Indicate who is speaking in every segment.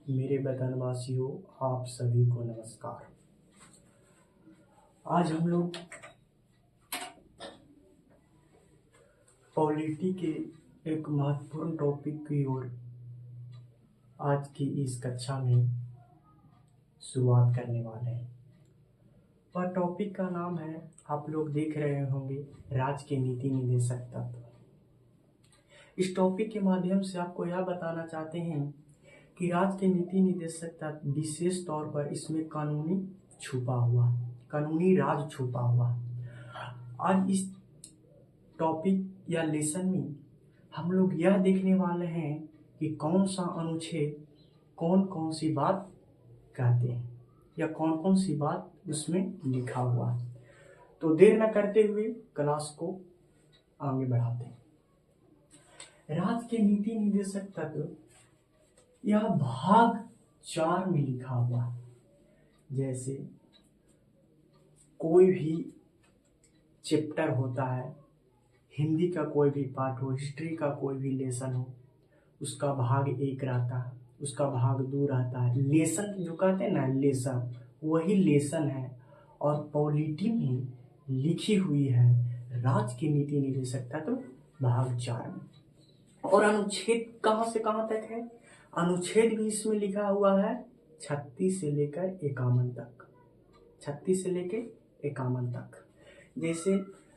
Speaker 1: मेरे वतनवासियों, आप सभी को नमस्कार। आज हम लोग पॉलिटी के एक महत्वपूर्ण टॉपिक की ओर आज की इस कक्षा में शुरुआत करने वाले हैं। वह टॉपिक का नाम है, आप लोग देख रहे होंगे, राज्य के नीति निर्देशक तत्व। इस टॉपिक के माध्यम से आपको यह बताना चाहते हैं कि राज्य के नीति निर्देशक तत्व विशेष तौर पर इसमें कानूनी राज छुपा हुआ। आज इस टॉपिक या लेसन में हम लोग यह देखने वाले हैं कि कौन सा अनुच्छेद कौन कौन सी बात कहते हैं या कौन कौन सी बात उसमें लिखा हुआ है। तो देर न करते हुए क्लास को आगे बढ़ाते हैं। राज्य के नीति निर्देशक तत्व यह भाग 4 में लिखा हुआ है। जैसे कोई भी चैप्टर होता है, हिंदी का कोई भी पार्ट हो, हिस्ट्री का कोई भी लेसन हो, उसका भाग 1 रहता है, उसका भाग 2 रहता है। लेसन जो कहते हैं ना, लेसन वही लेसन है। और पॉलिटी में लिखी हुई है राज्य की नीति निर्देशक तत्व भाग 4 में। और अनुच्छेद कहाँ से कहाँ तक है? अनुच्छेद भी इसमें लिखा हुआ है 36 से लेकर 51 तक। 36 से लेकर 51 तक। जैसे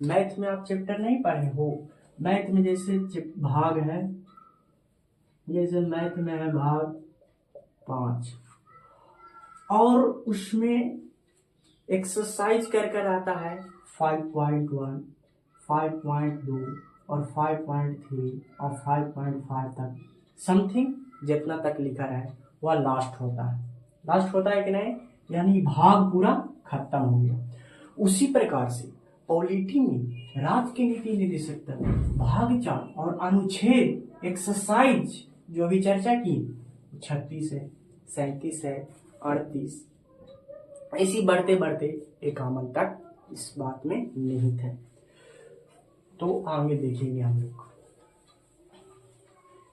Speaker 1: मैथ में आप चैप्टर नहीं पढ़े हो, मैथ में जैसे भाग है, जैसे मैथ में है भाग 5 और उसमें एक्सरसाइज कर कर आता है 5.1, 5.2 और 5.3 और 5.5 तक। समथिंग जितना तक लिखा है वह लास्ट होता है कि नहीं, यानी भाग पूरा खत्म हो गया। उसी प्रकार से पॉलिटी में राज्य की नीति निर्देशक तत्व भाग 4 और अनुच्छेद एक्सरसाइज जो अभी चर्चा की 36 है, 37 है, 38, ऐसी बढ़ते बढ़ते 51 तक इस बात में निहित है। तो आगे देखेंगे हम लोग,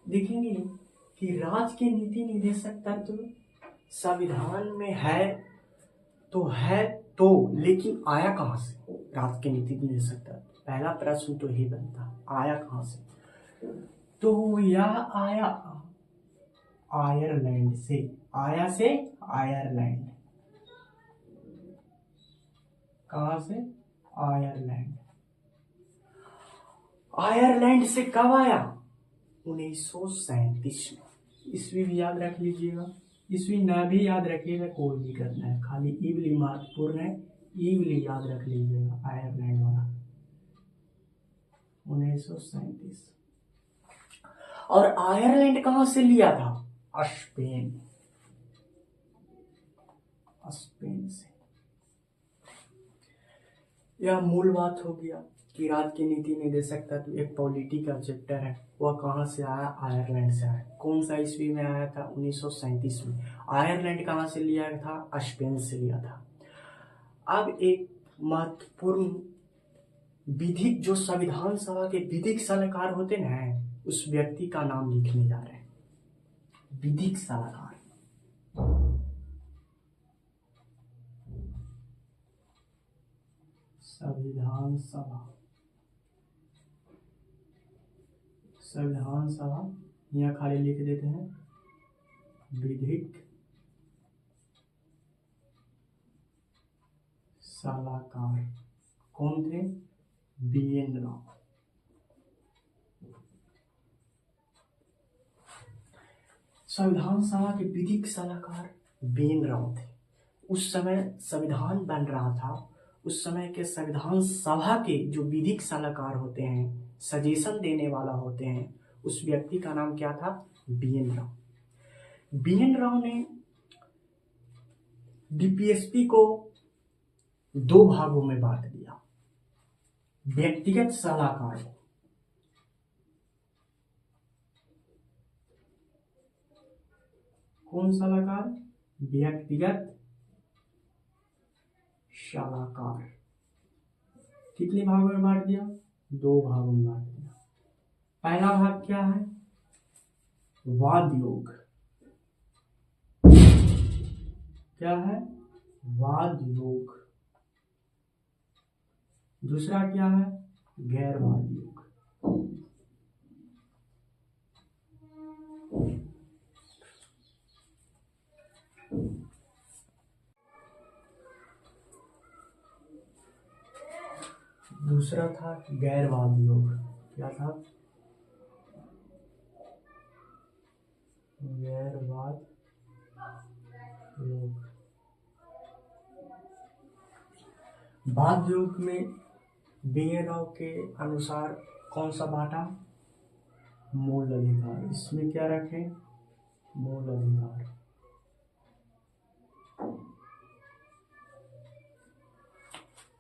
Speaker 1: देखेंगे कि राज्य के नीति निर्देशक तत्व संविधान में है तो लेकिन आया कहाँ से? राज्य के नीति निर्देशक तत्व, पहला प्रश्न तो ही बनता, आया कहाँ से? तो यह आया आयरलैंड से। आयरलैंड। कहाँ से? आयरलैंड से कब आया? 1937 में। ईस्वी भी याद रख लीजिएगा, ईस्वी न भी याद रखिएगा, कोई भी करना है, खाली ईवली महत्वपूर्ण है, ईवली याद रख लीजिएगा। आयरलैंड वाला 1937। और आयरलैंड कहां से लिया था? स्पेन से। यह मूल बात हो गया कि राज्य की नीति निर्देशक तत्व एक पॉलिटी का चैप्टर है। वह कहां से आया? आयरलैंड से आया। कौन सा ईस्वी में आया था? 1937 में। आयरलैंड कहां से लिया था? स्पेन से लिया था। अब एक महत्वपूर्ण विधिक, जो संविधान सभा के विधिक सलाहकार होते हैं, उस व्यक्ति का नाम लिखने जा रहे हैं। विधिक सलाहकार, संविधान सभा यहाँ खाली लिख देते हैं विधिक सलाहकार। कौन थे? BN राव। संविधान सभा के विधिक सलाहकार BN राव थे। उस समय संविधान बन रहा था, उस समय के संविधान सभा के जो विधिक सलाहकार होते हैं, सजेशन देने वाला होते हैं, उस व्यक्ति का नाम क्या था? BN राव। BN राव ने DPSP को 2 भागों में बांट दिया। व्यक्तिगत सलाहकार, कौन सलाहकार? व्यक्तिगत सलाहकार। कितने भागों में बांट दिया? 2 भागों में बांट दिया। पहला भाग क्या है? वाद योग। क्या है? वाद योग। दूसरा क्या है? गैरवाद योग। दूसरा था गैरवाद योग। क्या था? गैरवाद योग। वाद योग में बीएनओ के अनुसार कौन सा बांटा? मूल अधिकार। इसमें क्या रखें? मूल अधिकार।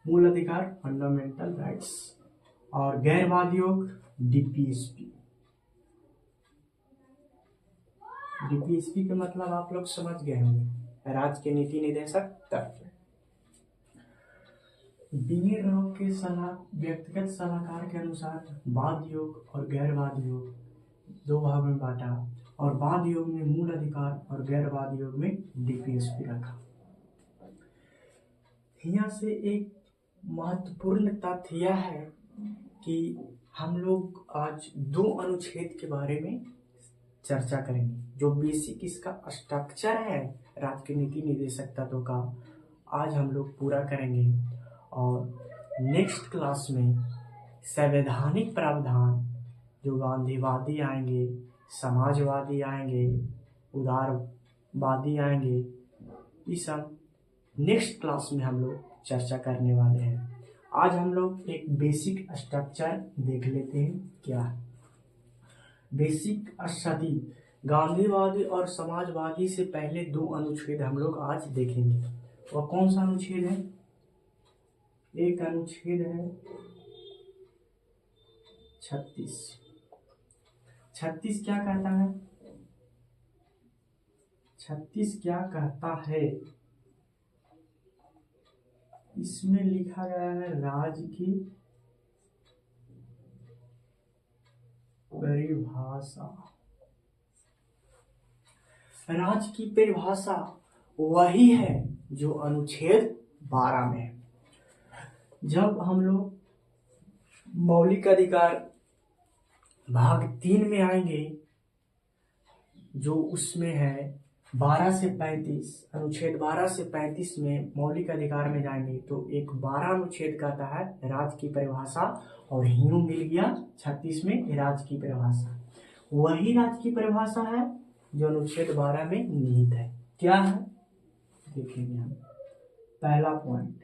Speaker 1: मूल अधिकार फंडामेंटल राइट्स। और गैरवाद योग डीपीएसपी। डीपीएसपी का मतलब आप लोग समझ गए होंगे, राज्य के नीति निदेशक तत्व। बीए राव के सलाह व्यक्तिगत सलाहकार के अनुसार वाद योग और गैरवाद योग दो भागों में बांटा, और वाद योग में मूल अधिकार और गैरवाद योग में डीपीएसपी रखा। यहाँ से एक महत्वपूर्ण तथ्य यह है कि हम लोग आज दो अनुच्छेद के बारे में चर्चा करेंगे। जो बेसिक इसका स्ट्रक्चर है राज्य के नीति निदेशक तत्वों का, आज हम लोग पूरा करेंगे। और नेक्स्ट क्लास में संवैधानिक प्रावधान, जो गांधीवादी आएंगे, समाजवादी आएंगे, उदारवादी आएंगे, ये सब नेक्स्ट क्लास में हम लोग चर्चा करने वाले हैं। आज हम लोग एक बेसिक स्ट्रक्चर देख लेते हैं। क्या है बेसिक स्थिति? गांधीवादी और समाजवादी से पहले दो अनुच्छेद हम लोग आज देखेंगे। और कौन सा अनुच्छेद है? एक अनुच्छेद है 36। 36 क्या कहता है? 36 क्या कहता है? इसमें लिखा गया है राज्य की परिभाषा। राज्य की परिभाषा वही है जो अनुच्छेद 12 में है। जब हम लोग मौलिक अधिकार भाग 3 में आएंगे, जो उसमें है 12 से 35, अनुच्छेद 12 से 35 में मौलिक अधिकार में जाएंगे तो एक 12 अनुच्छेद कहता है राज्य की परिभाषा, और यूं मिल गया 36 में राज्य की परिभाषा। वही राज्य की परिभाषा है जो अनुच्छेद 12 में निहित है। क्या है देखेंगे हम। पहला पॉइंट,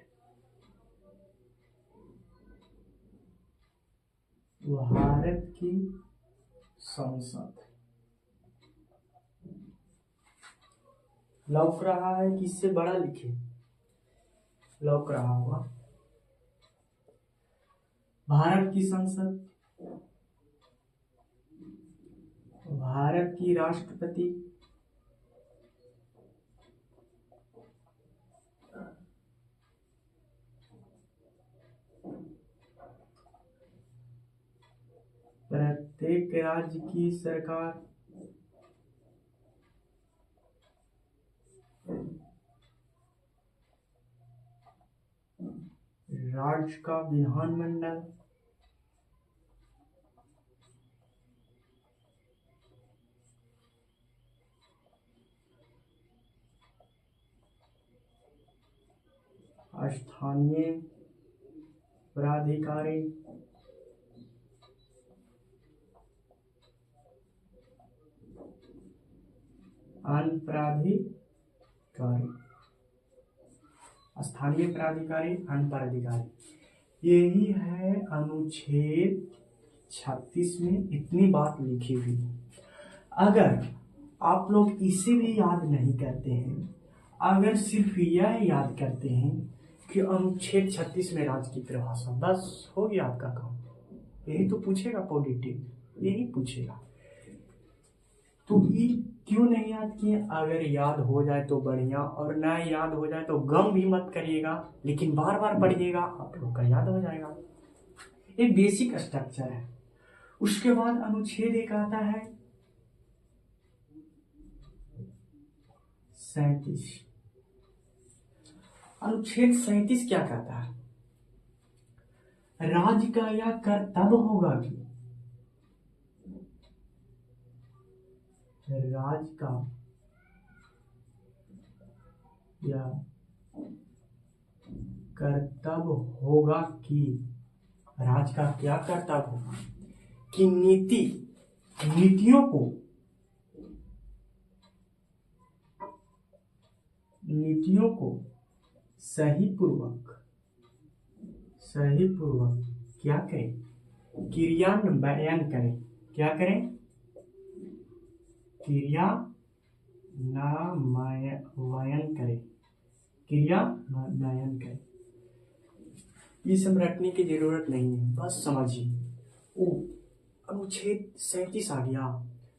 Speaker 1: भारत की संसद। लौक रहा है कि इससे बड़ा लिखे? लौक रहा होगा। भारत की संसद, भारत की राष्ट्रपति, प्रत्येक राज्य की सरकार, राज्य का विधानमंडल, स्थानीय प्राधिकारी, अन्य प्राधिकारी, स्थानीय प्राधिकारी, अन्य प्राधिकारी। यही है अनुच्छेद 36 में इतनी बात लिखी हुई। अगर आप लोग इसे भी याद नहीं करते हैं, अगर सिर्फ यह याद करते हैं कि अनुच्छेद 36 में राज्य की परिभाषा, बस हो गया आपका काम। यही तो पूछेगा पॉलिटिक, यही पूछेगा। तो ये क्यों नहीं याद किए? अगर याद हो जाए तो बढ़िया, और ना याद हो जाए तो गम भी मत करिएगा, लेकिन बार बार पढ़िएगा, आप लोग का याद हो जाएगा। एक बेसिक स्ट्रक्चर है। उसके बाद अनुच्छेद एक आता है 37। अनुच्छेद 37 क्या कहता है? राज्य का यह कर्तव्य होगा कि राज्य का यह कर्तव्य होगा कि राज्य का क्या कर्तव्य होगा कि नीतियों को सही पूर्वक क्या करें? क्रियान्वयन करें। क्या करें? क्रियान्वयन करें। ये सब रटने की जरूरत नहीं है, बस समझिए। अनुच्छेद 37 आ गया।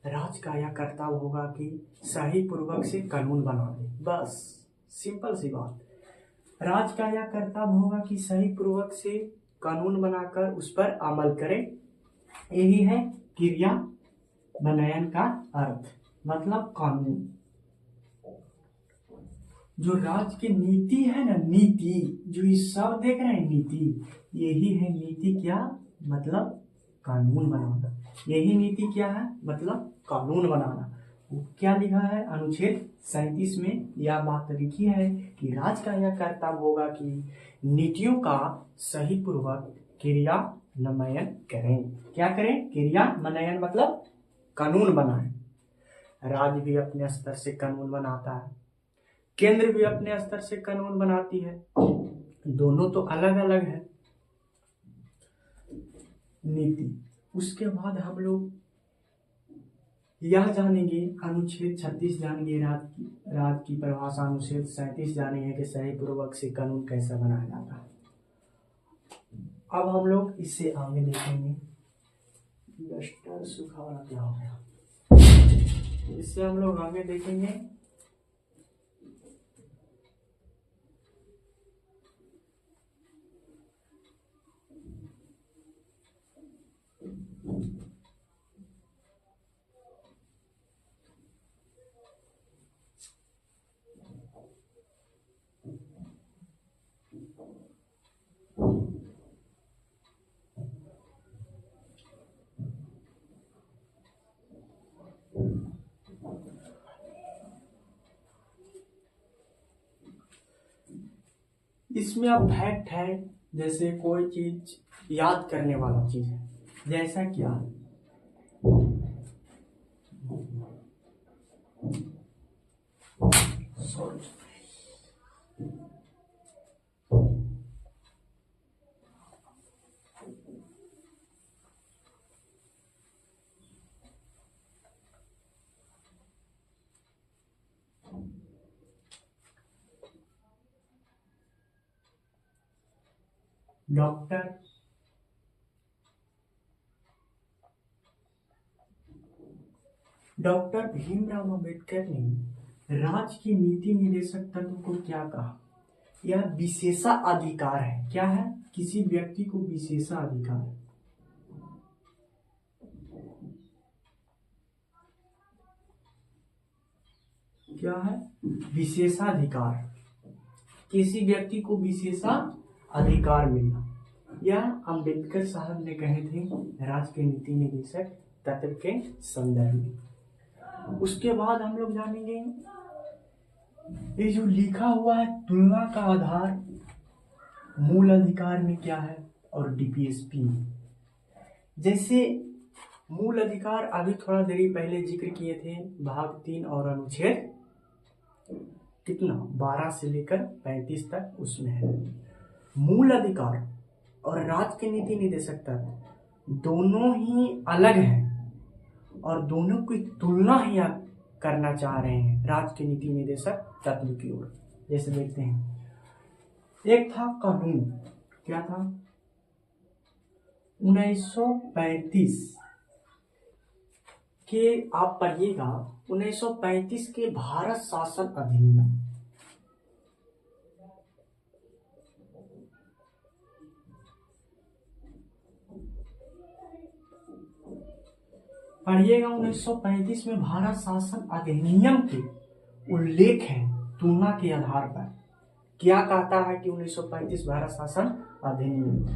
Speaker 1: राज्य का यह कर्तव्य होगा कि सही पूर्वक से कानून बना दे। बस सिंपल सी बात। राज्य का यह कर्तव्य होगा कि सही पूर्वक से कानून बनाकर उस पर अमल करे। यही है क्रियान्वयन का अर्थ, मतलब कानून। जो राज्य की नीति है ना, नीति जो इस सब देख रहे हैं, नीति, यही है नीति। क्या मतलब? कानून बनाना। यही नीति क्या है? मतलब कानून बनाना। क्या लिखा है अनुच्छेद 37 में? यह बात लिखी है कि राज्य का यह कर्तव्य होगा कि नीतियों का सही पूर्वक क्रियान्वयन करें। क्या करें? क्रियान्वयन मतलब कानून बनाए। राज्य भी अपने स्तर से कानून बनाता है, केंद्र भी अपने स्तर से कानून बनाती है। दोनों तो अलग अलग है नीति। उसके बाद हम लोग यह जानेंगे, अनुच्छेद 36 जानेंगे, राज्य की परिभाषा। अनुच्छेद 37 जानेंगे कि सही पूर्वक से कानून कैसे बनाया जाता है। अब हम लोग इससे आगे देखेंगे। डस्टर सूखा वाला क्या हो गया? इससे हम लोग आगे देखेंगे इसमें अब फैक्ट है, जैसे कोई चीज याद करने वाला चीज है। जैसा क्या? डॉक्टर भीमराव अंबेडकर ने राज्य की नीति निर्देशक तत्व को क्या कहा? यह विशेषाधिकार है। क्या है? किसी व्यक्ति को विशेषाधिकार। क्या है? विशेषाधिकार। किसी व्यक्ति को विशेषाधिकार मिलना। यह अंबेडकर साहब ने कहे थे राज्य के नीति निर्देशक तत्व के संदर्भ में। उसके बाद हम लोग जानेंगे ये जो लिखा हुआ है तुलना का आधार मूल अधिकार में क्या है और डीपीएसपी में। जैसे मूल अधिकार अभी थोड़ा देरी पहले जिक्र किए थे, भाग 3 और अनुच्छेद कितना 12 से लेकर 35 तक उसमें है। मूल अधिकार और राज्य के नीति निर्देशक तत्व दोनों ही अलग हैं और दोनों की तुलना ही आप करना चाह रहे हैं राज्य के नीति निर्देशक तत्व की ओर। जैसे देखते हैं, एक था कानून। क्या था? 1935 के, आप पढ़िएगा, 1935 के भारत शासन अधिनियम। पढ़िएगा, 1935 में भारत शासन अधिनियम के उल्लेख है तुलना के आधार पर। क्या कहता है कि 1935 भारत शासन अधिनियम?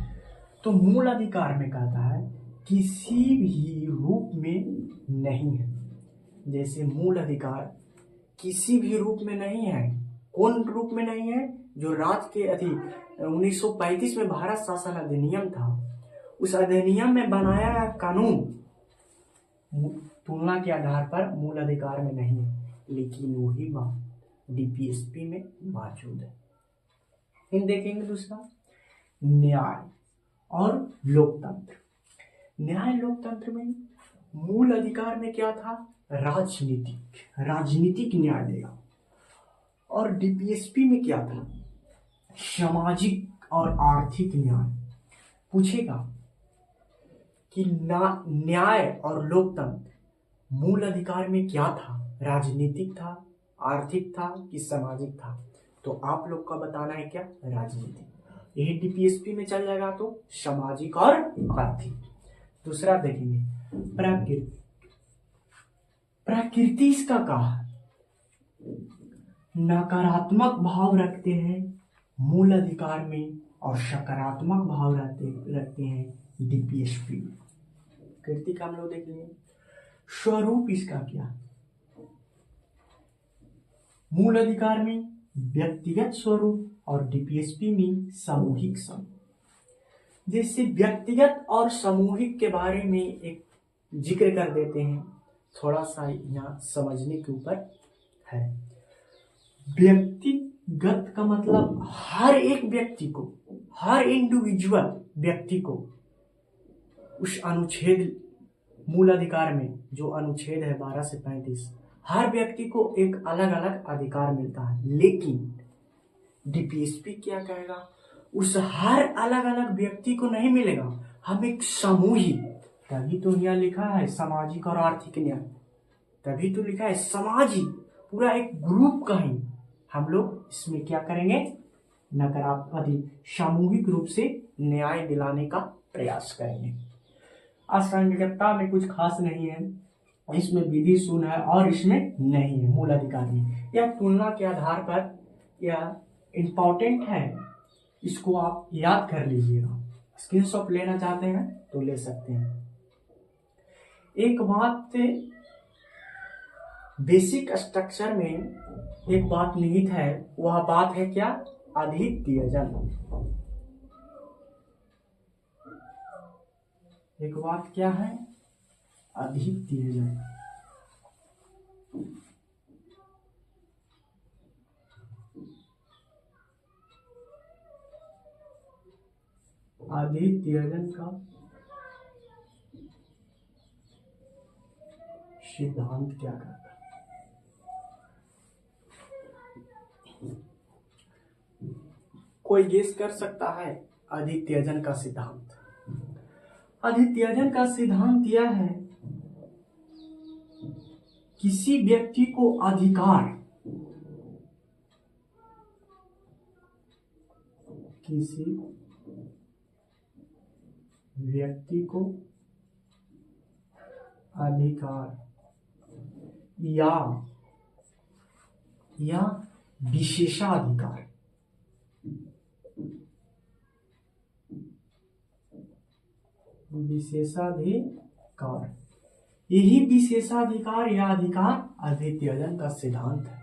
Speaker 1: तो मूल अधिकार में कहता है किसी भी रूप में नहीं है। जैसे मूल अधिकार किसी भी रूप में नहीं है। कौन रूप में नहीं है? जो राज्य के 1935 में भारत शासन अधिनियम था, उस अधिनियम में बनाया गया कानून तुलना के आधार पर मूल अधिकार में नहीं है, लेकिन वही बात डीपीएसपी में मौजूद है। फिर देखेंगे दूसरा, न्याय और लोकतंत्र। न्याय लोकतंत्र में मूल अधिकार में क्या था? राजनीतिक न्याय देगा। और डीपीएसपी में क्या था? सामाजिक और आर्थिक न्याय। पूछेगा कि न्याय और लोकतंत्र मूल अधिकार में क्या था? राजनीतिक था, आर्थिक था कि सामाजिक था? तो आप लोग का बताना है क्या? राजनीतिक। यही डीपीएसपी में चल जाएगा तो सामाजिक और आर्थिक। दूसरा देखेंगे, प्रकृति इसका कहा नकारात्मक भाव रखते हैं मूल अधिकार में और सकारात्मक भाव रखते हैं डीपीएसपी में। प्रकृति का हम लोग देखेंगे। स्वरूप इसका क्या? मूल अधिकार में व्यक्तिगत स्वरूप और डीपीएसपी में सामूहिक स्वरूप। जैसे व्यक्तिगत और सामूहिक के बारे में एक जिक्र कर देते हैं, थोड़ा सा यहाँ समझने के ऊपर है। व्यक्तिगत का मतलब हर एक व्यक्ति को, हर इंडिविजुअल व्यक्ति को उस अनुच्छेद मूल अधिकार में जो अनुच्छेद है 12 से 35, हर व्यक्ति को एक अलग अलग अधिकार मिलता है। लेकिन डीपीएसपी क्या कहेगा? उस हर अलग अलग व्यक्ति को नहीं मिलेगा, हम एक सामूहिक, तभी तो यहाँ लिखा है सामाजिक और आर्थिक न्याय, तभी तो लिखा है सामाजिक, पूरा एक ग्रुप का ही हम लोग इसमें क्या करेंगे? नकारात्मक सामूहिक रूप से न्याय दिलाने का प्रयास करेंगे। असंगतता में कुछ खास नहीं है, इसमें विधि शून्य है और इसमें नहीं है मूल अधिकार में। यह तुलना के आधार पर यह इंपॉर्टेंट है, इसको आप याद कर लीजिएगा। स्क्रीनशॉट लेना चाहते हैं तो ले सकते हैं। एक बात बेसिक स्ट्रक्चर में एक बात निहित है, वह बात है क्या? अधित्यजन। एक बात क्या है? अधित्यजन। अधित्यजन का सिद्धांत क्या कहता है? कोई गेस कर सकता है? अधित्यजन का सिद्धांत, अधित्यजन का सिद्धांत यह है, किसी व्यक्ति को अधिकार, किसी व्यक्ति को अधिकार या विशेषाधिकार, यही विशेषाधिकार या अधिकार अधित्यजन का सिद्धांत है।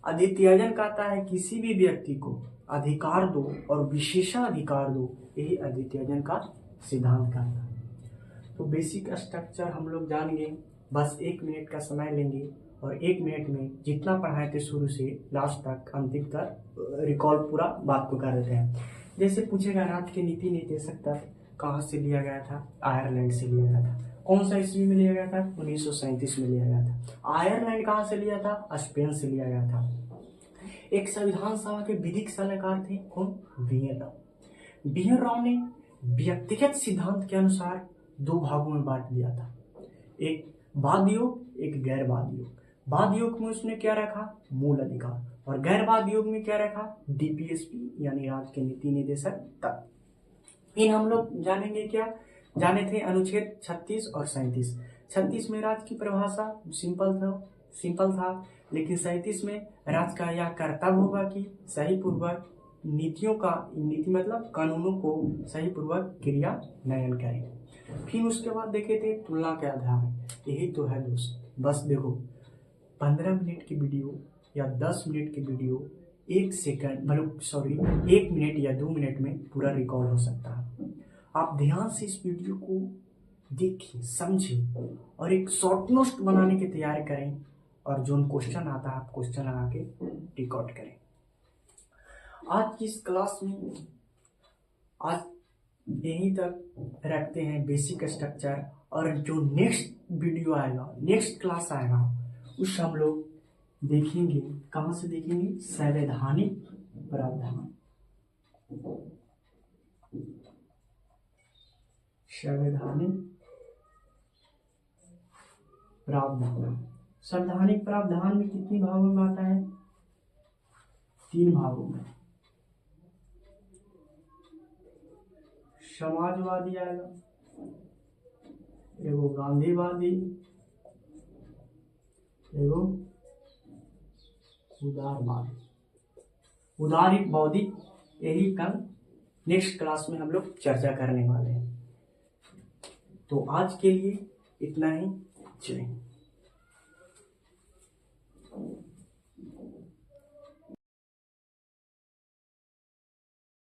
Speaker 1: अधित्यजन कहता है किसी भी व्यक्ति को अधिकार दो और विशेषाधिकार दो, यही अधित्यजन का सिद्धांत कहता है। तो बेसिक स्ट्रक्चर हम लोग जान गए, बस 1 मिनट का समय लेंगे और 1 मिनट में जितना पढ़ाए थे शुरू से लास्ट तक अंतिम तक रिकॉल पूरा बात को कर देते हैं। जैसे पूछेगा राज्य के नीति निर्देशक तत्व कहाँ से लिया गया था? आयरलैंड से लिया गया था। कौन सा ईस्वी में लिया गया था? 1937 में लिया गया था। आयरलैंड कहाँ से लिया था? स्पेन से लिया गया था। एक संविधान सभा के विधिक सलाहकार थे कौन? बी.एन. राव। बी.एन. राव ने व्यक्तिगत सिद्धांत के अनुसार 2 भागों में बांट दिया था, एक वाद योग, एक गैर वाद योग। वाद योग में उसने क्या रखा? मूल अधिकार, और गैर वाद योग में क्या रखा? डीपीएसपी यानी राज्य के नीति निर्देशक तत्व। इन हम लोग जानेंगे क्या? जाने थे अनुच्छेद 36 और 37। 36 में राज्य की परिभाषा सिंपल था, लेकिन 37 में राज्य का यह कर्तव्य होगा कि सही पूर्वक नीति मतलब कानूनों को सही पूर्वक क्रियान्वयन करें। फिर उसके बाद देखे थे तुलना के आधार, यही तो है दोस्त। बस देखो 15 मिनट की वीडियो या 10 मिनट की वीडियो 1 मिनट या 2 मिनट में पूरा रिकॉर्ड हो सकता है। आप ध्यान से इस वीडियो को देखिए, समझिए और एक शॉर्ट नोट बनाने की तैयारी करें और जो क्वेश्चन आता है आप क्वेश्चन लगा के रिकॉर्ड करें। आज की इस क्लास में आज यहीं तक रखते हैं बेसिक स्ट्रक्चर, और जो नेक्स्ट वीडियो आएगा, नेक्स्ट क्लास आएगा, उस हम लोग देखेंगे। कहाँ से देखेंगे? संवैधानिक प्रावधान। संवैधानिक प्रावधान। संवैधानिक प्रावधान में कितनी भागों में आता है? 3 भागों में। समाजवादी आएगा, एगो गांधीवादी, एगो उदारित बौद्धिक। यही कल नेक्स्ट क्लास में हम लोग चर्चा करने वाले हैं। तो आज के लिए इतना ही। जय हिंद।